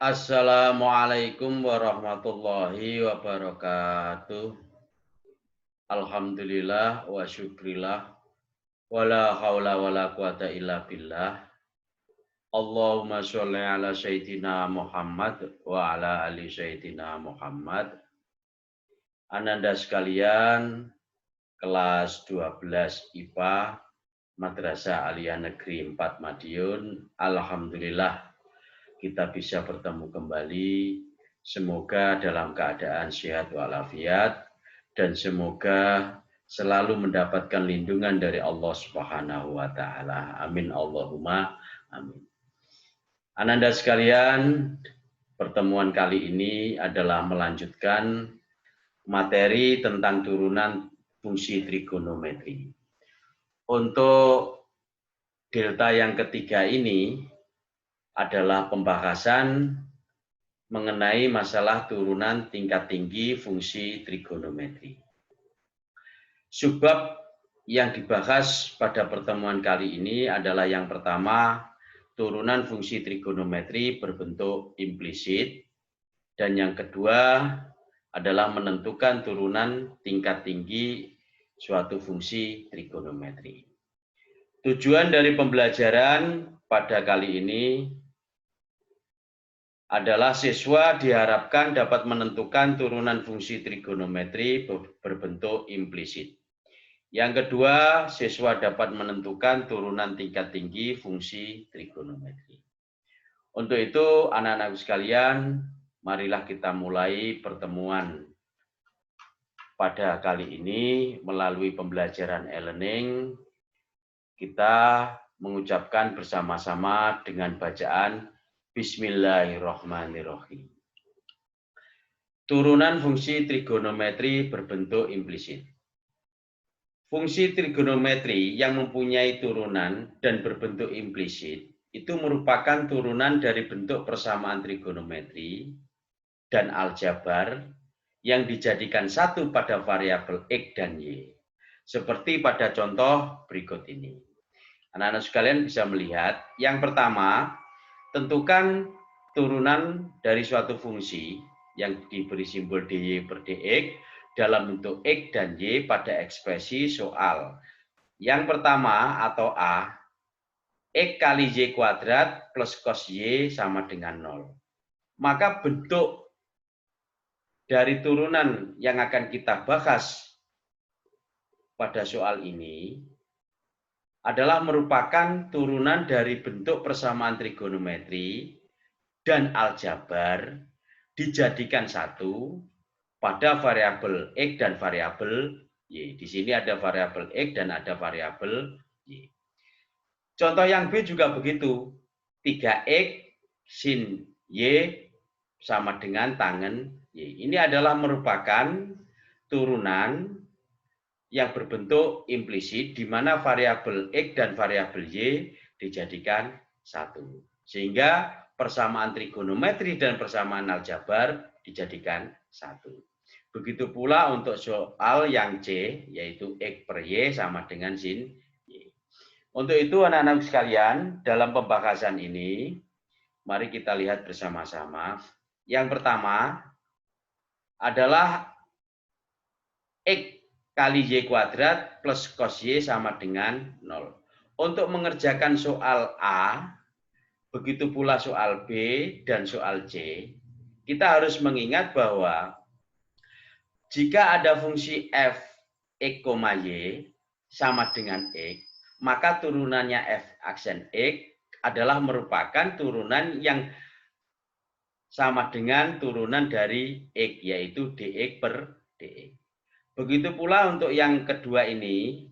Assalamualaikum warahmatullahi wabarakatuh. Alhamdulillah wa syukrillah. Wala haula wala quwata illa billah. Allahumma sholli ala sayyidina Muhammad wa ala ali sayyidina Muhammad. Ananda sekalian, kelas 12 IPA, Madrasah Aliyah Negeri 4 Madiun. Alhamdulillah kita bisa bertemu kembali. Semoga dalam keadaan sehat walafiat dan semoga selalu mendapatkan lindungan dari Allah Subhanahu wa taala. Amin Allahumma amin. Ananda sekalian, pertemuan kali ini adalah melanjutkan materi tentang turunan fungsi trigonometri. Untuk delta yang ketiga ini adalah pembahasan mengenai masalah turunan tingkat tinggi fungsi trigonometri. Subbab yang dibahas pada pertemuan kali ini adalah yang pertama, turunan fungsi trigonometri berbentuk implisit, dan yang kedua adalah menentukan turunan tingkat tinggi suatu fungsi trigonometri. Tujuan dari pembelajaran pada kali ini adalah siswa diharapkan dapat menentukan turunan fungsi trigonometri berbentuk implisit. Yang kedua, siswa dapat menentukan turunan tingkat tinggi fungsi trigonometri. Untuk itu, anak-anak sekalian, marilah kita mulai pertemuan pada kali ini melalui pembelajaran e-learning. Kita mengucapkan bersama-sama dengan bacaan Bismillahirrahmanirrahim. Turunan fungsi trigonometri berbentuk implisit. Fungsi trigonometri yang mempunyai turunan dan berbentuk implisit itu merupakan turunan dari bentuk persamaan trigonometri dan aljabar yang dijadikan satu pada variabel X dan Y. Seperti pada contoh berikut ini. Anak-anak sekalian bisa melihat, yang pertama, tentukan turunan dari suatu fungsi yang diberi simbol dy per dx dalam bentuk X dan Y pada ekspresi soal. Yang pertama atau A, X kali Y kuadrat plus cos Y sama dengan 0. Maka bentuk dari turunan yang akan kita bahas pada soal ini adalah merupakan turunan dari bentuk persamaan trigonometri dan aljabar dijadikan satu pada variabel X dan variabel Y. Di sini ada variabel X dan ada variabel Y. Contoh yang B juga begitu. 3X sin Y sama dengan tangen Y. Ini adalah merupakan turunan yang berbentuk implisit di mana variabel X dan variabel Y dijadikan satu. Sehingga persamaan trigonometri dan persamaan aljabar dijadikan satu. Begitu pula untuk soal yang C, yaitu X per Y sama dengan sin Y. Untuk itu anak-anak sekalian, dalam pembahasan ini, mari kita lihat bersama-sama. Yang pertama adalah X kali Y kuadrat plus cos Y sama dengan 0. Untuk mengerjakan soal A, begitu pula soal B dan soal C, kita harus mengingat bahwa jika ada fungsi f X, Y sama dengan X, maka turunannya f aksen X adalah merupakan turunan yang sama dengan turunan dari X, yaitu dx per dx. Begitu pula untuk yang kedua ini,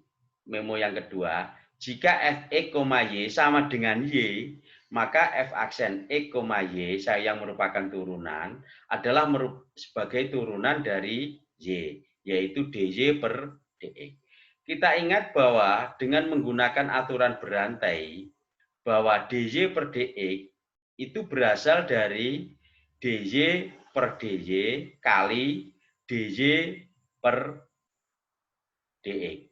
memo yang kedua, jika fx, y sama dengan y, maka f aksen x, y yang merupakan turunan adalah sebagai turunan dari y, yaitu dy per dx. Kita ingat bahwa dengan menggunakan aturan berantai, bahwa dy per dx itu berasal dari dy per dy kali dy per dx.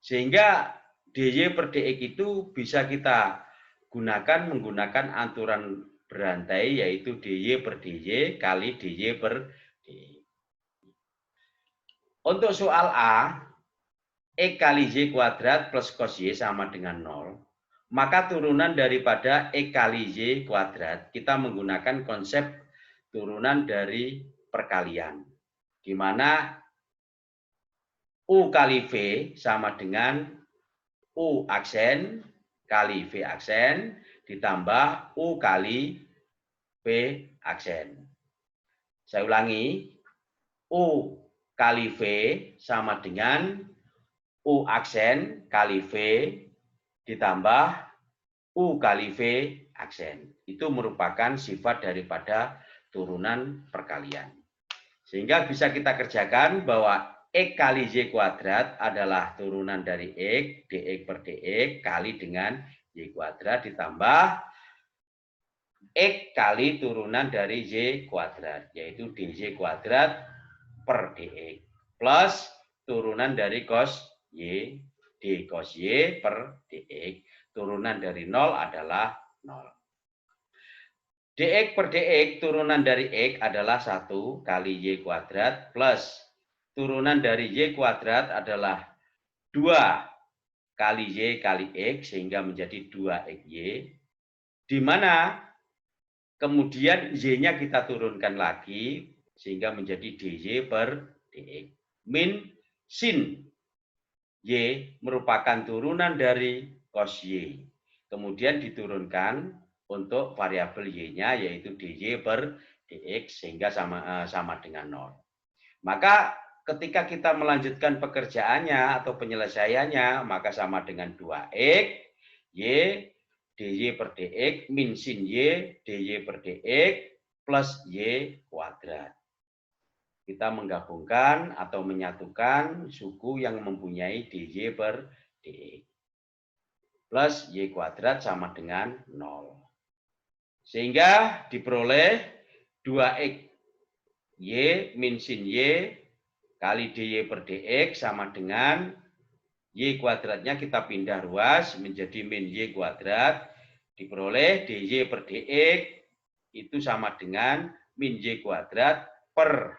Sehingga dy per dx itu bisa kita gunakan menggunakan aturan berantai, yaitu dy per dy kali dy per dy. Untuk soal A, X kali Y kuadrat plus cos Y sama dengan 0. Maka turunan daripada X kali Y kuadrat, kita menggunakan konsep turunan dari perkalian. Di mana U kali V sama dengan U aksen kali V aksen ditambah U kali V aksen. Saya ulangi, U kali V sama dengan U aksen kali V ditambah U kali V aksen. Itu merupakan sifat daripada turunan perkalian. Sehingga bisa kita kerjakan bahwa X kali Y kuadrat adalah turunan dari X, dx per dx kali dengan Y kuadrat ditambah X kali turunan dari Y kuadrat, yaitu dY kuadrat per dx plus turunan dari cos Y, d cos Y per dx. Turunan dari 0 adalah 0. dx per dx turunan dari X adalah 1 kali Y kuadrat plus turunan dari Y kuadrat adalah 2 kali Y kali X sehingga menjadi 2XY. Di mana kemudian Y-nya kita turunkan lagi sehingga menjadi dy per dx. Min sin Y merupakan turunan dari cos Y. Kemudian diturunkan untuk variabel Y-nya yaitu dy per dx sehingga sama dengan 0. Maka ketika kita melanjutkan pekerjaannya atau penyelesaiannya maka sama dengan 2x Y dy per dx min sin Y dy per dx plus Y kuadrat. Kita menggabungkan atau menyatukan suku yang mempunyai dy per dx plus Y kuadrat sama dengan 0. Sehingga diperoleh 2x Y min sin Y kali dy per dx sama dengan Y kuadratnya kita pindah ruas menjadi min Y kuadrat. Diperoleh dy per dx itu sama dengan min Y kuadrat per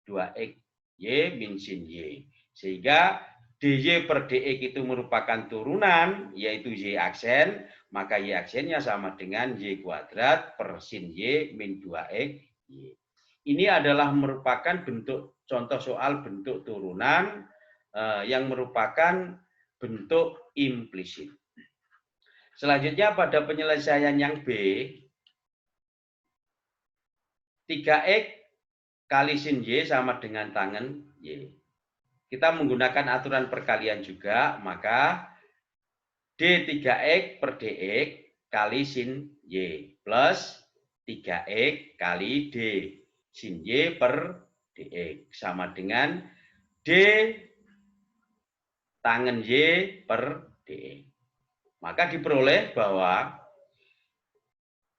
2x Y min sin Y. Sehingga dy per dx itu merupakan turunan, yaitu Y aksen, maka Y aksennya sama dengan Y kuadrat per sin Y min 2x Y. Ini adalah merupakan bentuk contoh soal bentuk turunan yang merupakan bentuk implisit. Selanjutnya pada penyelesaian yang B, 3x kali sin Y sama dengan tangen Y. Kita menggunakan aturan perkalian juga, maka D3x per dx kali sin Y plus 3x kali D sin Y per dx sama dengan D tangen Y per dx. Maka diperoleh bahwa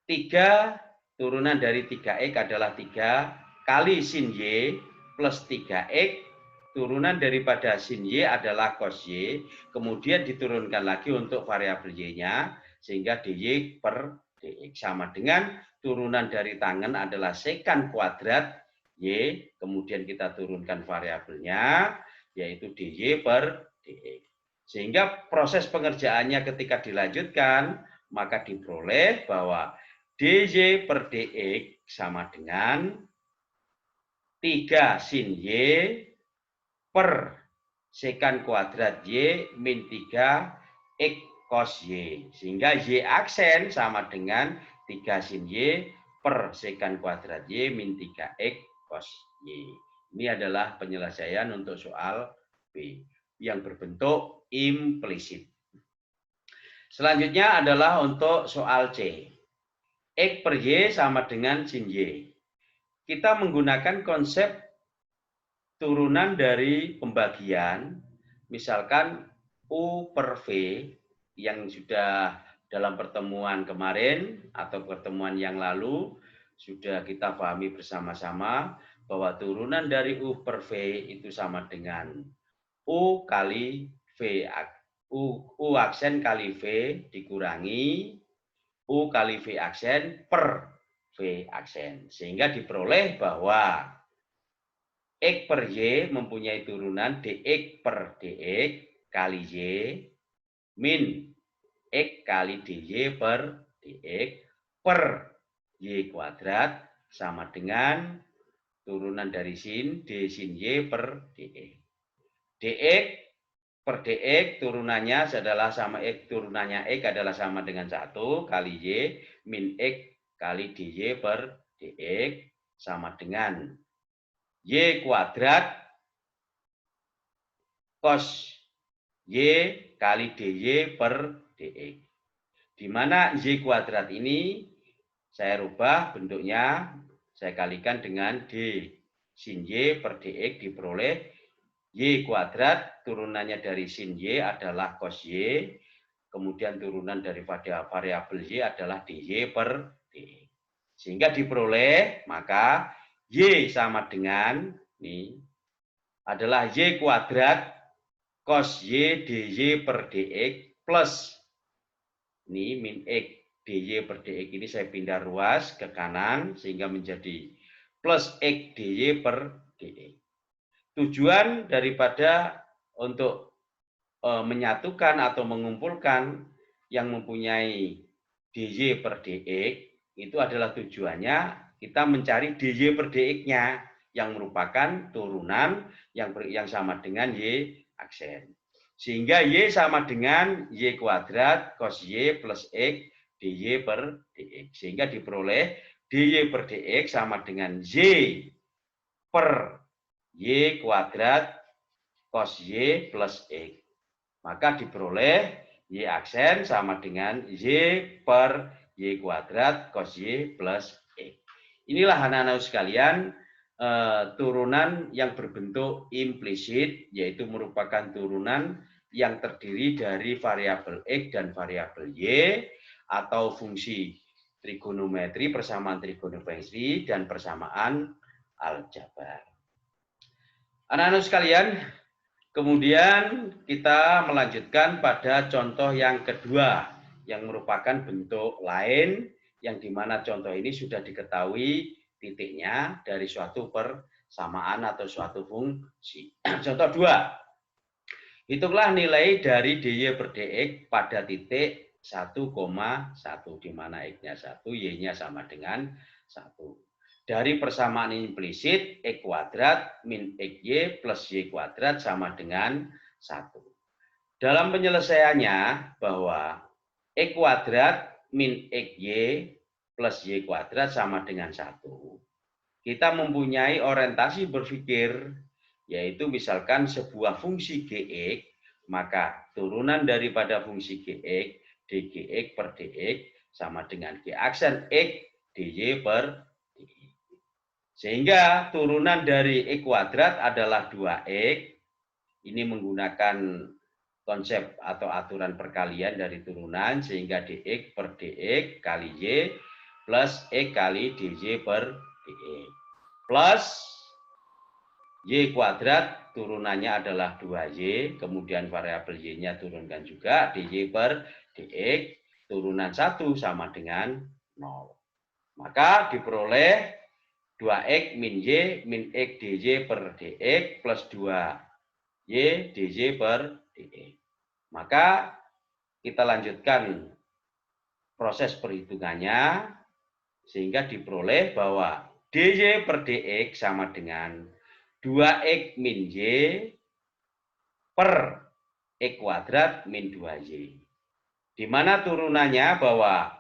3 turunan dari 3x adalah 3 kali sin Y plus 3x turunan daripada sin Y adalah cos Y, kemudian diturunkan lagi untuk variabel Y-nya, sehingga dy per dx sama dengan turunan dari tangen adalah sekan kuadrat Y, kemudian kita turunkan variabelnya, yaitu dy per dx. Sehingga proses pengerjaannya ketika dilanjutkan, maka diperoleh bahwa dy per dx sama dengan 3 sin Y per sekan kuadrat Y min 3 X cos Y. Sehingga Y aksen sama dengan 3 sin Y per sekan kuadrat Y min 3 X cos Y. Ini adalah penyelesaian untuk soal B yang berbentuk implisit. Selanjutnya adalah untuk soal C. X per Y sama dengan sin Y. Kita menggunakan konsep turunan dari pembagian, misalkan U per V yang sudah dalam pertemuan kemarin atau pertemuan yang lalu sudah kita pahami bersama-sama bahwa turunan dari U per V itu sama dengan U kali V, U aksen kali V dikurangi U kali V aksen per V aksen. Sehingga diperoleh bahwa X per Y mempunyai turunan DX per DX kali Y min X kali DY per DX per Y kuadrat sama dengan turunan dari sin D sin Y per DX. DX per DX turunannya adalah sama X, turunannya X adalah sama dengan 1 kali Y min X kali DY per DX sama dengan Y kuadrat cos Y kali DY per DX. Di mana Y kuadrat ini saya rubah bentuknya, saya kalikan dengan D sin Y per DX diperoleh Y kuadrat turunannya dari sin Y adalah cos Y, kemudian turunan dari variabel Y adalah DY per DX. Sehingga diperoleh, maka Y sama dengan, ini adalah Y kuadrat cos Y DY per DX plus, ini min X DY per DX ini saya pindah ruas ke kanan, sehingga menjadi plus X DY per DX. Tujuan daripada untuk menyatukan atau mengumpulkan yang mempunyai DY per DX itu adalah tujuannya kita mencari DY per DX-nya yang merupakan turunan yang sama dengan Y aksen. Sehingga Y sama dengan Y kuadrat cos Y plus X DY per DX. Sehingga diperoleh DY per DX sama dengan Y per Y kuadrat cos Y plus X. Maka diperoleh Y aksen sama dengan Y per Y kuadrat cos Y plus X. Inilah anak-anak sekalian turunan yang berbentuk implisit, yaitu merupakan turunan yang terdiri dari variabel X dan variabel Y atau fungsi trigonometri, persamaan trigonometri, dan persamaan aljabar. Anak-anak sekalian, kemudian kita melanjutkan pada contoh yang kedua yang merupakan bentuk lain yang dimana contoh ini sudah diketahui titiknya dari suatu persamaan atau suatu fungsi. Contoh 2. Hitunglah nilai dari DY per DX pada titik 1,1 di mana X-nya 1, Y-nya sama dengan 1. Dari persamaan implisit X kuadrat min XY plus Y kuadrat sama dengan 1. Dalam penyelesaiannya bahwa X kuadrat min XY plus Y kuadrat sama dengan 1. Kita mempunyai orientasi berpikir, yaitu misalkan sebuah fungsi Gx, maka turunan daripada fungsi Gx, dGx per dx sama dengan G aksen X dy per sehingga turunan dari X kuadrat adalah 2X. Ini menggunakan konsep atau aturan perkalian dari turunan, sehingga dx per dx kali Y plus X kali dy per dx. Plus Y kuadrat turunannya adalah 2Y, kemudian variabel Y-nya turunkan juga, dy per dx, turunan 1 sama dengan 0. Maka diperoleh 2X min Y min X dy per dx plus 2Y dy per dx. Maka kita lanjutkan proses perhitungannya sehingga diperoleh bahwa dy per dx sama dengan 2X min Y per X kuadrat min 2Y. Di mana turunannya bahwa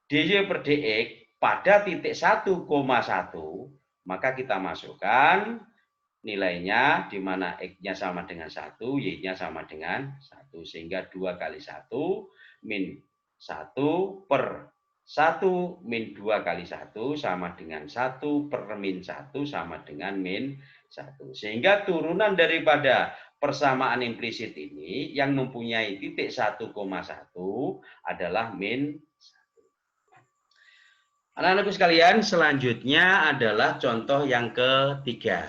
dy per dx pada titik 1,1, maka kita masukkan nilainya di mana X-nya sama dengan 1, Y-nya sama dengan 1. Sehingga 2 kali 1 min 1 per 1 min 2 kali 1 sama dengan 1 per min 1 sama dengan min 1. Sehingga turunan daripada persamaan implisit ini yang mempunyai titik 1,1 adalah min 1. Anak-anakku sekalian, selanjutnya adalah contoh yang ketiga.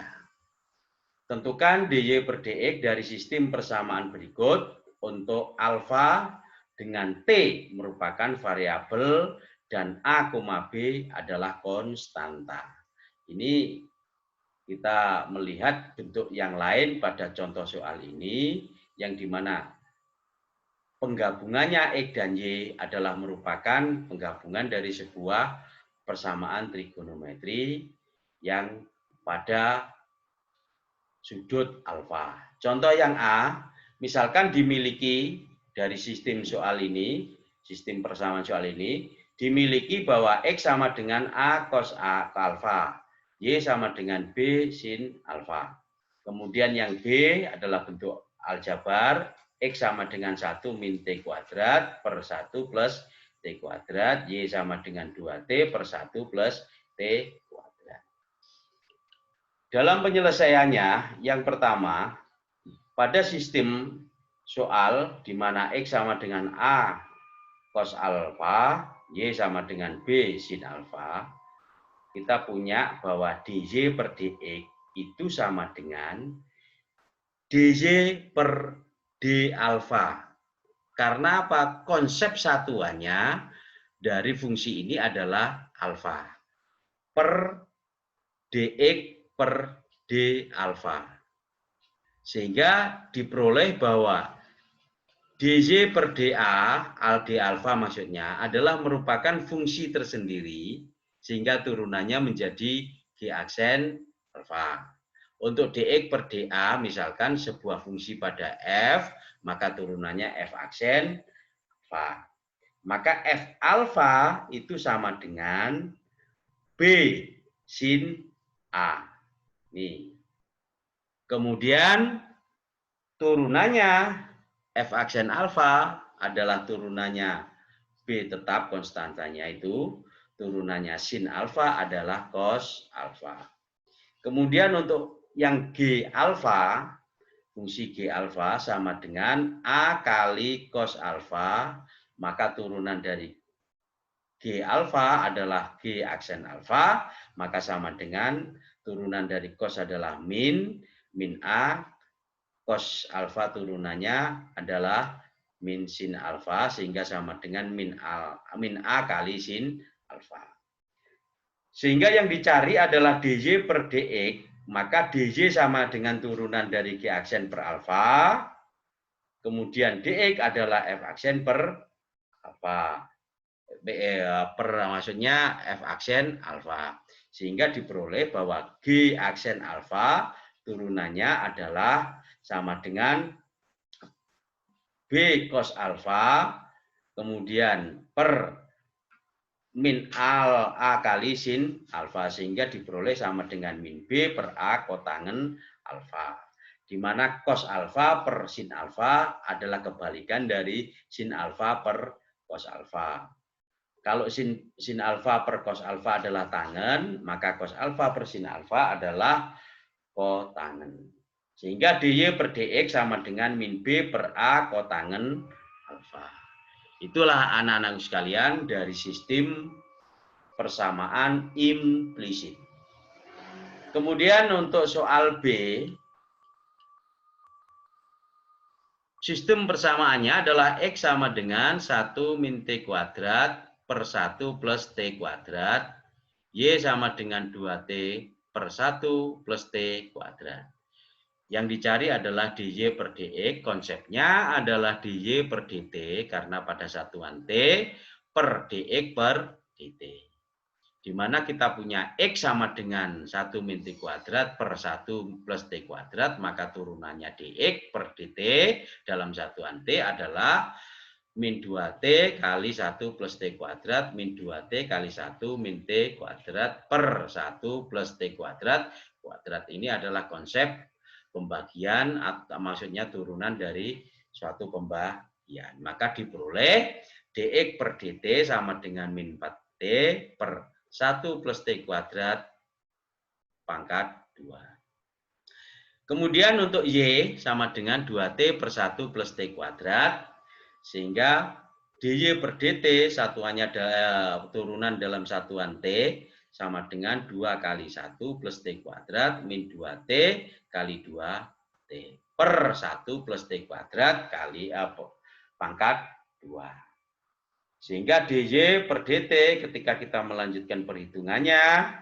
Tentukan dy per dx dari sistem persamaan berikut untuk alfa dengan T merupakan variabel dan A, B adalah konstanta. Ini kita melihat bentuk yang lain pada contoh soal ini, yang dimana penggabungannya X dan Y adalah merupakan penggabungan dari sebuah persamaan trigonometri yang pada sudut alfa. Contoh yang A, misalkan dimiliki dari sistem soal ini, sistem persamaan soal ini, dimiliki bahwa X sama dengan A cos A alfa, Y sama dengan B sin alfa. Kemudian yang B adalah bentuk aljabar, X sama dengan 1 min T kuadrat per 1 plus T kuadrat, Y sama dengan 2T per 1 plus T kuadrat. Dalam penyelesaiannya, yang pertama, pada sistem soal di mana X sama dengan A cos alfa, Y sama dengan B sin alfa, kita punya bahwa dY per dx itu sama dengan dY per d alfa. Karena apa? Konsep satuannya dari fungsi ini adalah alfa per dx per d alfa. Sehingga diperoleh bahwa dY per dA, d alfa maksudnya, adalah merupakan fungsi tersendiri sehingga turunannya menjadi G aksen alfa. Untuk dx per dA, misalkan sebuah fungsi pada F, maka turunannya F aksen alfa. Maka F alfa itu sama dengan B sin A. Nih. Kemudian turunannya F aksen alfa adalah turunannya B tetap konstantanya itu, turunannya sin alfa adalah cos alfa. Kemudian untuk yang G alfa, fungsi G alfa sama dengan A kali cos alfa, maka turunan dari G alfa adalah G aksen alfa, maka sama dengan turunan dari cos adalah min A, cos alfa turunannya adalah min sin alfa, sehingga sama dengan min A kali sin alfa. Sehingga yang dicari adalah dY per dx, maka dY sama dengan turunan dari G aksen per alfa, kemudian dx adalah F aksen per alfa. Maksudnya F aksen alfa. Sehingga diperoleh bahwa G aksen alfa turunannya adalah sama dengan B cos alfa, kemudian per min A kali sin alfa, sehingga diperoleh sama dengan min B per A kotangen alfa. Di mana cos alfa per sin alfa adalah kebalikan dari sin alfa per cos alfa. Kalau sin alfa per cos alfa adalah tangen, maka cos alfa per sin alfa adalah kotangen. Sehingga dY per dx sama dengan min B per A kotangen alfa. Itulah anak-anak sekalian dari sistem persamaan implisit. Kemudian untuk soal B, sistem persamaannya adalah X sama dengan 1 min T kuadrat per 1 plus T kuadrat, Y sama dengan 2T per 1 plus T kuadrat. Yang dicari adalah dY per dx, konsepnya adalah dY per dt, karena pada satuan T per dx per dt. Di mana kita punya X sama dengan 1 min T kuadrat per 1 plus T kuadrat, maka turunannya dx per dt dalam satuan T adalah min 2T kali 1 plus T kuadrat, min 2T kali 1 min T kuadrat per 1 plus T kuadrat. Kuadrat ini adalah konsep pembagian, atau maksudnya turunan dari suatu pembagian. Maka diperoleh dx per dt sama dengan min 4t per 1 plus t kuadrat pangkat 2. Kemudian untuk y sama dengan 2t per 1 plus t kuadrat, sehingga dy per dt satuannya turunan dalam satuan t sama dengan 2 kali 1 plus t kuadrat min 2t kali 2t per 1 plus t kuadrat kali pangkat 2. Sehingga DJ per DT ketika kita melanjutkan perhitungannya,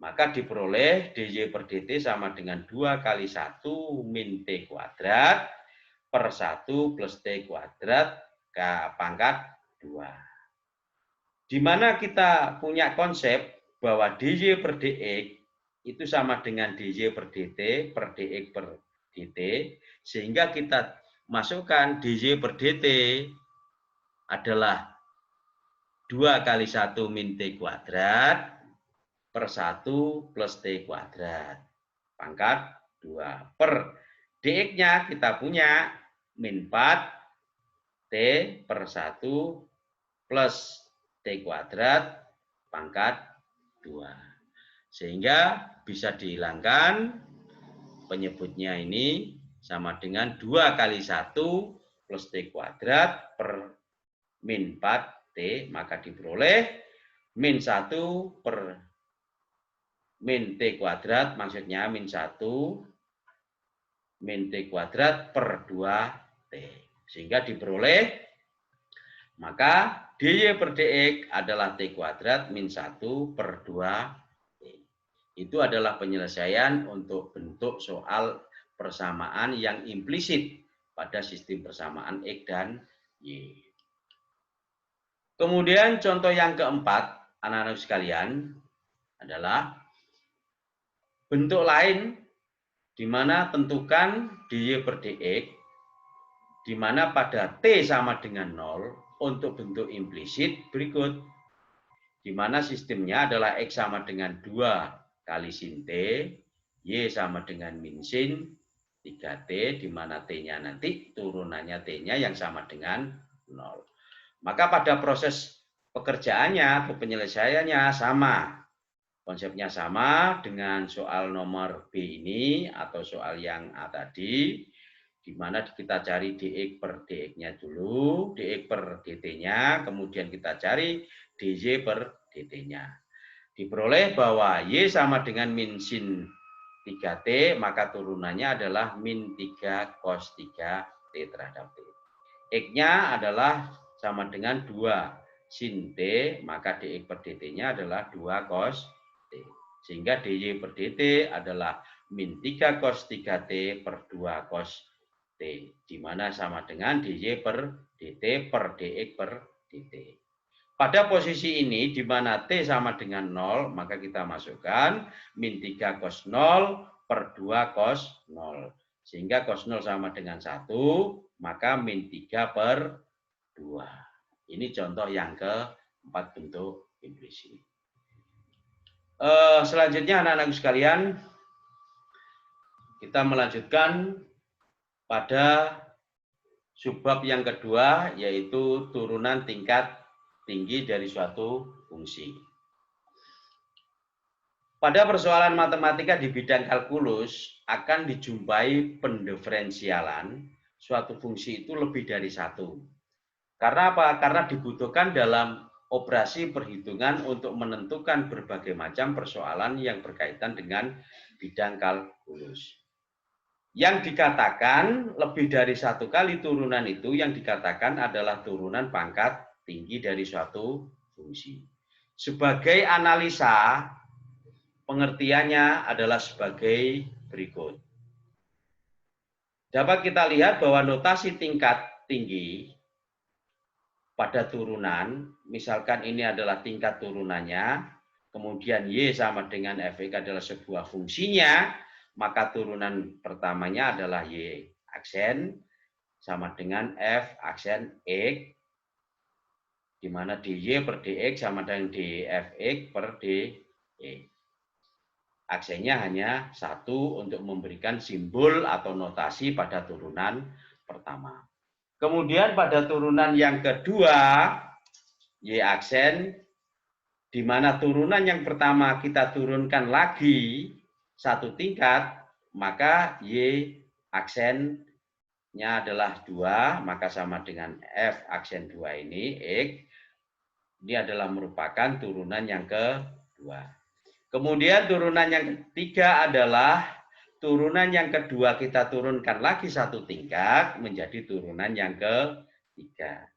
maka diperoleh DJ per DT sama dengan 2 kali 1 min T kuadrat per 1 plus T kuadrat pangkat 2. Di mana kita punya konsep bahwa DJ per DX itu sama dengan DJ per DT per DX per DT, sehingga kita masukkan DJ per DT adalah 2 kali 1 min T kuadrat per 1 plus T kuadrat pangkat 2 per DX-nya kita punya min 4 T per 1 plus T kuadrat pangkat 2. Sehingga bisa dihilangkan, penyebutnya ini sama dengan 2 kali 1 plus T kuadrat per min 4T, maka diperoleh min 1 per min T kuadrat, maksudnya min 1 min T kuadrat per 2T. Sehingga diperoleh, maka DY per DX adalah T kuadrat min 1 per 2T. Itu adalah penyelesaian untuk bentuk soal persamaan yang implisit pada sistem persamaan X dan Y. Kemudian contoh yang keempat, anak-anak sekalian, adalah bentuk lain di mana tentukan DY per DX, di mana pada T sama dengan 0 untuk bentuk implisit berikut. Di mana sistemnya adalah X sama dengan 2 kali sin T, Y sama dengan min sin 3T, di mana T-nya nanti turunannya T-nya yang sama dengan 0. Maka pada proses pekerjaannya atau penyelesaiannya sama. Konsepnya sama dengan soal nomor B ini atau soal yang A tadi, di mana kita cari DX per DX-nya dulu, DX per DT-nya, kemudian kita cari DJ per DT-nya. Diperoleh bahwa Y sama dengan min sin 3T, maka turunannya adalah min 3 cos 3T terhadap T. X-nya adalah sama dengan 2 sin T, maka DX per DT-nya adalah 2 cos T. Sehingga DY per DT adalah min 3 cos 3T per 2 cos T, di mana sama dengan DY per DT per DX per DT. Pada posisi ini, di mana T sama dengan 0, maka kita masukkan min 3 cos 0 per 2 cos 0. Sehingga cos 0 sama dengan 1, maka min 3 per 2. Ini contoh yang keempat bentuk implisit. Selanjutnya anak-anak sekalian, kita melanjutkan pada subbab yang kedua, yaitu turunan tingkat tinggi dari suatu fungsi. Pada persoalan matematika di bidang kalkulus akan dijumpai pendiferensialan suatu fungsi itu lebih dari satu. Karena apa? Karena dibutuhkan dalam operasi perhitungan untuk menentukan berbagai macam persoalan yang berkaitan dengan bidang kalkulus. Yang dikatakan lebih dari satu kali turunan itu yang dikatakan adalah turunan pangkat tinggi dari suatu fungsi. Sebagai analisa, pengertiannya adalah sebagai berikut. Dapat kita lihat bahwa notasi tingkat tinggi pada turunan, misalkan ini adalah tingkat turunannya, kemudian Y sama dengan Fx adalah sebuah fungsinya, maka turunan pertamanya adalah Y aksen sama dengan F aksen X, di mana dy per dx sama dengan dfx per dy. Aksennya hanya satu untuk memberikan simbol atau notasi pada turunan pertama. Kemudian pada turunan yang kedua, Y aksen, di mana turunan yang pertama kita turunkan lagi satu tingkat, maka Y aksennya adalah 2, maka sama dengan F aksen 2 ini, X. Ini adalah merupakan turunan yang kedua. Kemudian turunan yang ketiga adalah turunan yang kedua kita turunkan lagi satu tingkat menjadi turunan yang ketiga.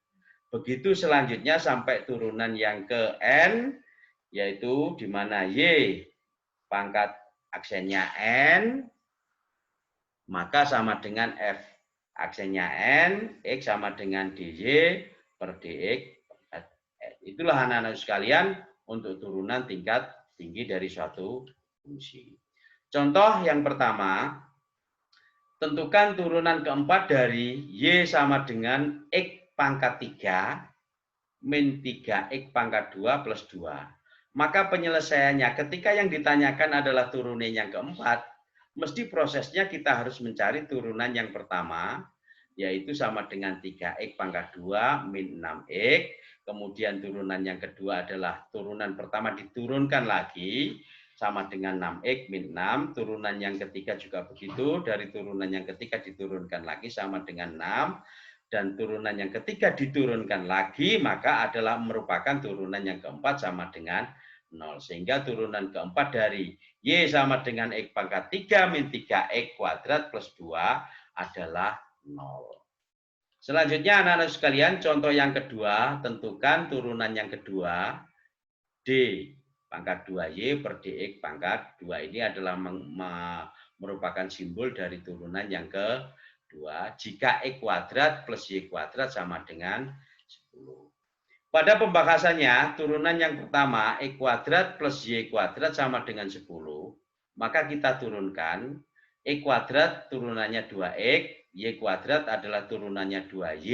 Begitu selanjutnya sampai turunan yang ke N, yaitu di mana Y pangkat aksennya N, maka sama dengan F aksennya N, X sama dengan DY per DX. Itulah anak-anak sekalian untuk turunan tingkat tinggi dari suatu fungsi. Contoh yang pertama, tentukan turunan keempat dari Y sama dengan X pangkat 3 min 3X pangkat 2 plus 2. Maka penyelesaiannya ketika yang ditanyakan adalah turunan yang keempat, mesti prosesnya kita harus mencari turunan yang pertama, yaitu sama dengan 3X pangkat 2 min 6X. Kemudian turunan yang kedua adalah turunan pertama diturunkan lagi, sama dengan 6X min 6. Turunan yang ketiga juga begitu, dari turunan yang ketiga diturunkan lagi sama dengan 6. Dan turunan yang ketiga diturunkan lagi, maka adalah merupakan turunan yang keempat sama dengan 0. Sehingga turunan keempat dari Y sama dengan X pangkat 3 min 3X kuadrat plus 2 adalah 0. Selanjutnya anak-anak sekalian, contoh yang kedua, tentukan turunan yang kedua, D pangkat 2Y per DX pangkat 2. Ini adalah merupakan simbol dari turunan yang kedua. Jika X kuadrat plus Y kuadrat sama dengan 10. Pada pembahasannya, turunan yang pertama, X kuadrat plus Y kuadrat sama dengan 10. Maka kita turunkan, X kuadrat turunannya 2X, Y kuadrat adalah turunannya 2Y,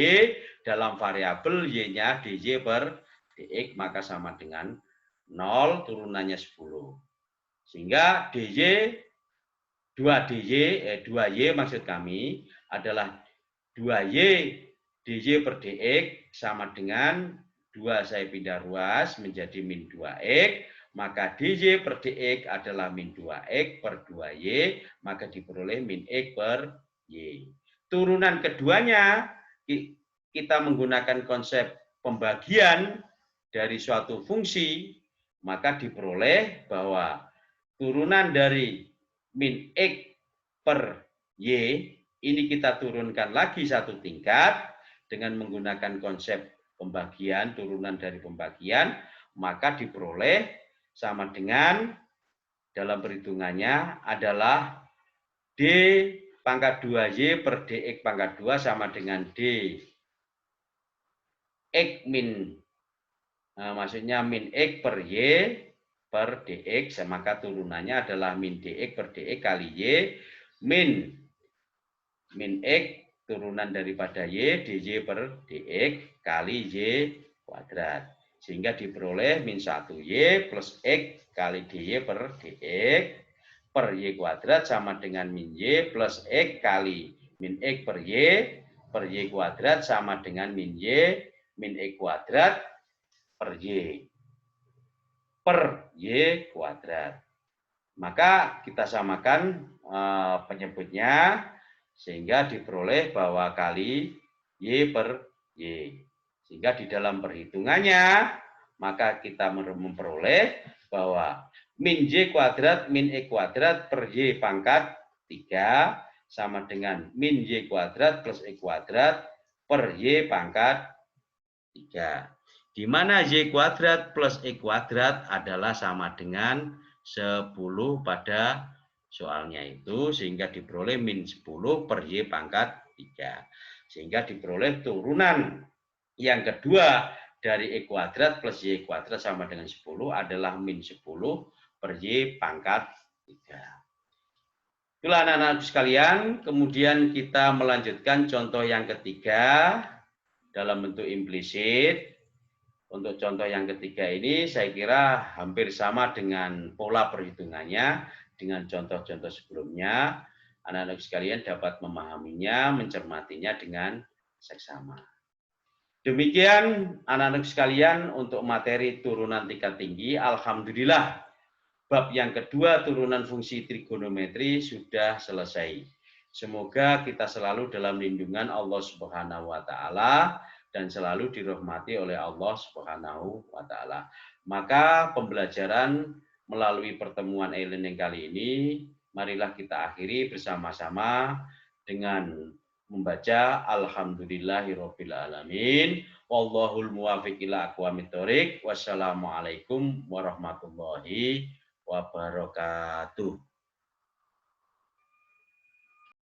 dalam variabel Y-nya DJ per DX, maka sama dengan 0, turunannya 10. Sehingga DJ, 2Y maksud kami adalah 2Y DJ per DX sama dengan 2 saya pindah ruas menjadi min 2X, maka DJ per DX adalah min 2X per 2Y, maka diperoleh min X per Y. Turunan keduanya, kita menggunakan konsep pembagian dari suatu fungsi, maka diperoleh bahwa turunan dari min X per Y, ini kita turunkan lagi satu tingkat dengan menggunakan konsep pembagian, turunan dari pembagian, maka diperoleh sama dengan dalam perhitungannya adalah D pangkat 2Y per DX pangkat 2 sama dengan D X min, maksudnya min X per Y per DX, maka turunannya adalah min DX per DX kali Y min X turunan daripada Y DJ per DX kali Y kuadrat. Sehingga diperoleh min 1Y plus X kali DY per DX per Y kuadrat sama dengan min Y plus X kali min X per Y kuadrat sama dengan min Y min X kuadrat per Y kuadrat. Maka kita samakan penyebutnya sehingga diperoleh bahwa kali Y per Y. Sehingga di dalam perhitungannya maka kita memperoleh bahwa min Y kuadrat min X kuadrat per Y pangkat 3 sama dengan min Y kuadrat plus X kuadrat per Y pangkat 3. Di mana Y kuadrat plus X kuadrat adalah sama dengan 10 pada soalnya itu, sehingga diperoleh min 10 per Y pangkat 3. Sehingga diperoleh turunan yang kedua dari X kuadrat plus Y kuadrat sama dengan 10 adalah min 10 per Y pangkat 3. Itulah anak-anak sekalian. Kemudian kita melanjutkan contoh yang ketiga dalam bentuk implisit. Untuk contoh yang ketiga ini saya kira hampir sama dengan pola perhitungannya dengan contoh-contoh sebelumnya. Anak-anak sekalian dapat memahaminya, mencermatinya dengan seksama. Demikian anak-anak sekalian untuk materi turunan tingkat tinggi. Alhamdulillah bab yang kedua turunan fungsi trigonometri sudah selesai. Semoga kita selalu dalam lindungan Allah Subhanahu wa taala dan selalu dirahmati oleh Allah Subhanahu wa taala. Maka pembelajaran melalui pertemuan e-learning kali ini marilah kita akhiri bersama-sama dengan membaca Alhamdulillahirabbil alamin Wallahul muwaffiq ila aqwamit thoriq. Wassalamualaikum warahmatullahi wabarakatuh.